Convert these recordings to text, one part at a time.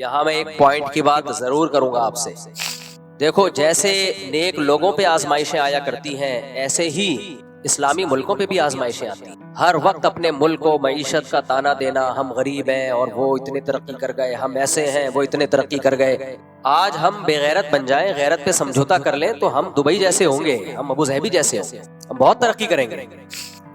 یہاں میں ایک پوائنٹ کی بات ضرور کروں گا آپ سے. دیکھو، جیسے نیک لوگوں پہ آزمائشیں آیا کرتی ہیں ایسے ہی اسلامی ملکوں پہ بھی آزمائشیں آتی ہیں. ہر وقت اپنے ملک کو معیشت کا تانا دینا، ہم غریب ہیں اور وہ اتنے ترقی کر گئے، ہم ایسے ہیں وہ اتنے ترقی کر گئے. آج ہم بے غیرت بن جائیں، غیرت پہ سمجھوتا کر لیں تو ہم دبئی جیسے ہوں گے، ہم ابو ظہبی جیسے ہوں گے، ہم بہت ترقی کریں گے.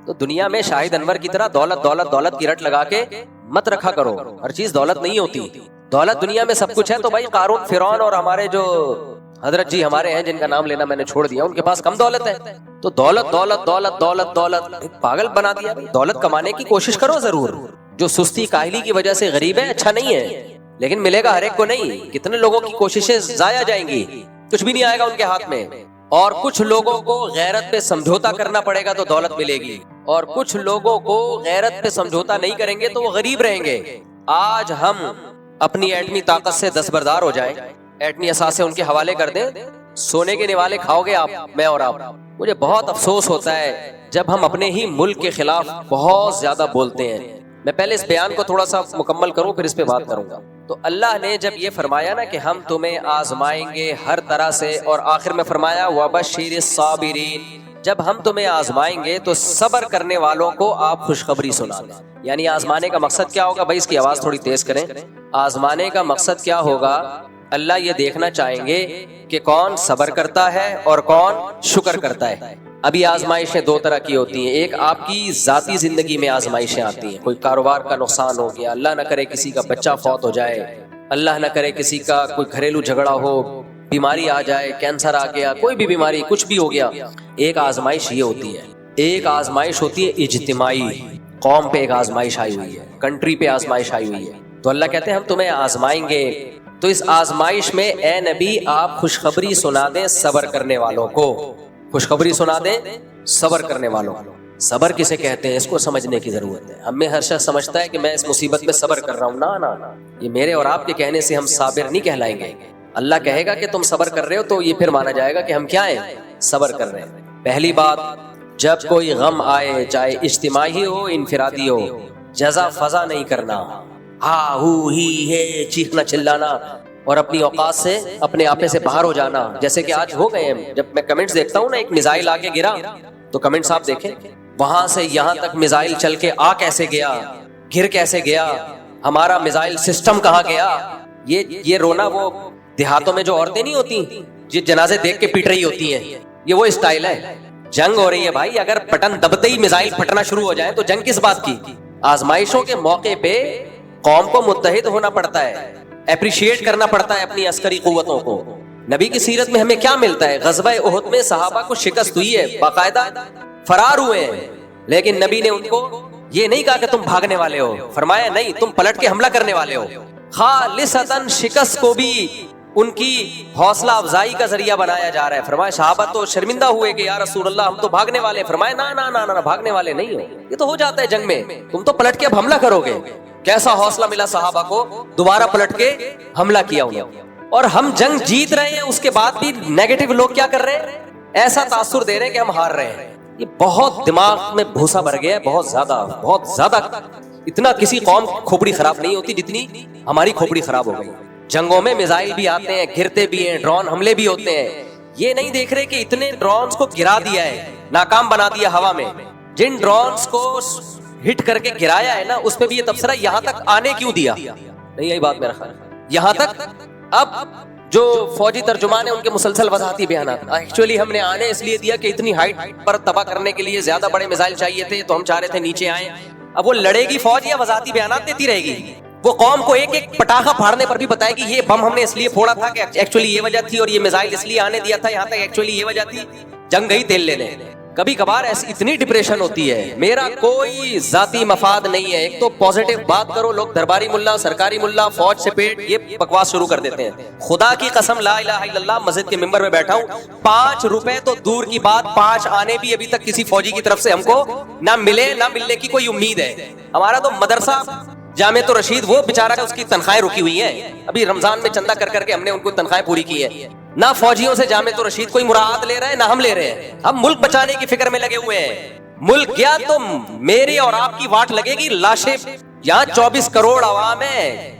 تو دنیا میں شاہد انور کی طرح دولت دولت دولت کی رٹ لگا کے مت رکھا کرو. ہر چیز دولت نہیں ہوتی. دولت دنیا میں سب کچھ ہے تو بھائی قارون، فرعون اور ہمارے جو حضرت جی ہمارے ہیں جن کا نام لینا میں نے چھوڑ دیا، ان کے پاس کم دولت ہے. تو دولت دولت دولت دولت دولت پاگل بنا دیا. دولت کمانے کی کوشش کرو ضرور. جو سستی کاہلی کی وجہ سے غریب ہے اچھا نہیں ہے، لیکن ملے گا ہر ایک کو نہیں. کتنے لوگوں کی کوششیں ضائع جائیں گی، کچھ بھی نہیں آئے گا ان کے ہاتھ میں. اور کچھ لوگوں کو غیرت پہ سمجھوتا کرنا پڑے گا تو دولت ملے گی، اور کچھ لوگوں کو غیرت پہ سمجھوتا نہیں کریں گے تو وہ غریب رہیں گے. آج ہم اپنی ایٹمی طاقت سے دستبردار ہو جائیں، ایٹمی اثاثے ان کے حوالے کر دیں، سونے کے نوالے کھاؤ گے آپ، میں اور آپ. مجھے بہت افسوس ہوتا ہے جب ہم اپنے ہی ملک کے خلاف بہت زیادہ بولتے ہیں. میں پہلے اس بیان کو تھوڑا سا مکمل کروں پھر اس پہ بات کروں گا. تو اللہ نے جب یہ فرمایا نا کہ ہم تمہیں آزمائیں گے ہر طرح سے، اور آخر میں فرمایا وَبَشِّرِ الصَّابِرِينَ، جب ہم تمہیں آزمائیں گے تو صبر کرنے والوں کو آپ خوشخبری سنا دیں. یعنی آزمانے کا مقصد کیا ہوگا؟ بھائی اس کی آواز تھوڑی تیز کریں. آزمانے کا مقصد کیا ہوگا؟ اللہ یہ دیکھنا چاہیں گے کہ کون صبر کرتا ہے اور کون شکر کرتا ہے. ابھی آزمائشیں دو طرح کی ہوتی ہیں. ایک آپ کی ذاتی زندگی میں آزمائشیں آتی ہیں، کوئی کاروبار کا نقصان ہو گیا، اللہ نہ کرے کسی کا بچہ فوت ہو جائے، اللہ نہ کرے کسی کا کوئی گھریلو جھگڑا ہو، بیماری آ جائے، کینسر آ گیا، کوئی بھی بیماری، کچھ بھی ہو گیا. ایک آزمائش یہ ہوتی ہے. ایک آزمائش ہوتی ہے اجتماعی، قوم پہ ایک آزمائش آئی ہوئی ہے، کنٹری پہ آزمائش آئی ہوئی ہے. تو اللہ کہتے ہیں ہم تمہیں آزمائیں گے. تو اس آزمائش میں اے نبی آپ خوشخبری سنا دیں صبر کرنے والوں کو. خوشخبری سنا دیں صبر کرنے والوں کو. صبر کسے کہتے ہیں اس کو سمجھنے کی ضرورت ہے. ہم میں ہر شخص سمجھتا ہے کہ میں اس مصیبت میں صبر کر رہا ہوں. نا، یہ میرے اور آپ کے کہنے سے ہم صابر نہیں کہلائیں گے. اللہ کہے گا کہ تم صبر کر رہے ہو تو یہ پھر مانا جائے گا کہ ہم کیا ہیں؟ صبر کر رہے ہیں. پہلی بات، جب کوئی غم آئے چاہے اجتماعی ہو انفرادی ہو، جزا فضا نہیں کرنا، ہا ہو ہی ہے چیخنا چلانا اور اپنی اوقات سے اپنے آپے سے باہر ہو جانا. جیسے کہ آج ہو گئے ہیں. جب میں کمنٹس دیکھتا ہوں نا، ایک میزائل آ کے گرا تو کمنٹس آپ دیکھیں، وہاں سے یہاں تک میزائل چل کے آ کیسے گیا، گر کیسے گیا، ہمارا میزائل سسٹم کہاں گیا. یہ رونا وہ دیہاتوں میں جو عورتیں نہیں ہوتی یہ جنازے دیکھ کے پیٹ رہی ہوتی ہیں، یہ وہ اسٹائل ہے. جنگ ہو رہی ہے بھائی، اگر بٹن دبتے ہی میزائل پھٹنا شروع ہو جائے تو جنگ کس بات کی. آزمائشوں کے موقع پہ قوم کو متحد ہونا پڑتا ہے، اپریشیٹ کرنا پڑتا ہے اپنی عسکری قوتوں کو. نبی کی سیرت میں ہمیں کیا ملتا ہے؟ غزوہ احد میں صحابہ کو شکست ہوئی ہے، باقاعدہ فرار ہوئے ہیں، لیکن نبی نے ان کو یہ نہیں کہا کہ تم بھاگنے والے ہو، فرمایا نہیں، تم پلٹ کے حملہ کرنے والے ہو. خالصتاً شکست کو بھی ان کی حوصلہ افزائی کا ذریعہ بنایا جا رہا ہے. فرمایا صحابہ تو شرمندہ ہوئے کہ یا رسول اللہ ہم تو بھاگنے والے. فرمایا نا بھاگنے والے نہیں ہو، یہ تو ہو جاتا ہے جنگ میں، تم تو پلٹ کے اب حملہ کرو گے. کیسا حوصلہ ملا صحابہ کو، دوبارہ پلٹ کے حملہ کیا انہوں نے. اور ہم جنگ جیت رہے ہیں اس کے بعد بھی نیگیٹو لوگ کیا کر رہے ہیں؟ ایسا تاثر دے رہے ہیں کہ ہم ہار رہے ہیں. یہ بہت دماغ میں بھوسا بھر گیا ہے، بہت زیادہ. اتنا کسی قوم کھوپڑی خراب نہیں ہوتی جتنی ہماری کھوپڑی خراب ہو گئی. جنگوں میں میزائل بھی آتے ہیں، گرتے بھی ہیں، ڈرون حملے بھی ہوتے ہیں. یہ نہیں دیکھ رہے کہ اتنے ڈرونز کو گرا دیا ہے، ناکام بنا دیا ہوا میں. جن ڈرونز کو ہٹ کر کے گرایا ہے نا، اس پہ بھی یہ تبصرہ یہاں تک آنے کیوں دیا؟ نہیں، یہی بات میرا خیال ہے. یہاں تک اب جو فوجی ترجمان ہیں ان کے مسلسل وضاحتی بیانات، ایکچولی ہم نے آنے اس لیے دیا کہ اتنی ہائٹ پر تباہ کرنے کے لیے زیادہ بڑے میزائل چاہیے تھے تو ہم چاہ رہے تھے نیچے آئیں. اب وہ لڑے گی فوج یا وضاحتی بیانات دیتی رہے گی؟ وہ قوم کو ایک ایک پٹاخہ پھاڑنے پر بھی بتائے گی یہ بم ہم نے اس لیے پھوڑا تھا کہ ایکچولی یہ وجہ تھی، اور یہ میزائل اس لیے آنے دیا تھا یہاں تک، ایکچولی یہ وجہ تھی. جنگ گئی تیل لینے. کبھی کبھار ایسی اتنی ڈپریشن ہوتی ہے. میرا کوئی ذاتی مفاد نہیں ہے. ایک تو پازیٹیو بات کرو، لوگ درباری ملا، سرکاری ملا، فوج سے پیٹ، یہ بکواس شروع کر دیتے ہیں. خدا کی قسم لا الہ الا اللہ، مسجد کے ممبر میں بیٹھا ہوں، 5 روپے تو دور کی بات، 5 آنے بھی ابھی تک کسی فوجی کی طرف سے ہم کو نہ ملے، نہ ملنے کی کوئی امید ہے. ہمارا تو مدرسہ جامعۃ الرشید وہ بیچارہ اس کی تنخواہیں رکی ہوئی ہیں. ابھی رمضان میں چندہ کر کے ہم نے ان کو تنخواہیں پوری کی ہے. نہ فوجیوں سے جامعۃ الرشید کوئی مراعات لے رہے ہیں، نہ ہم لے رہے ہیں. ہم ملک بچانے کی فکر میں لگے ہوئے ہیں. ملک گیا تو میری اور آپ کی واٹ لگے گی. لاشیں یہاں 24 کروڑ عوام ہے،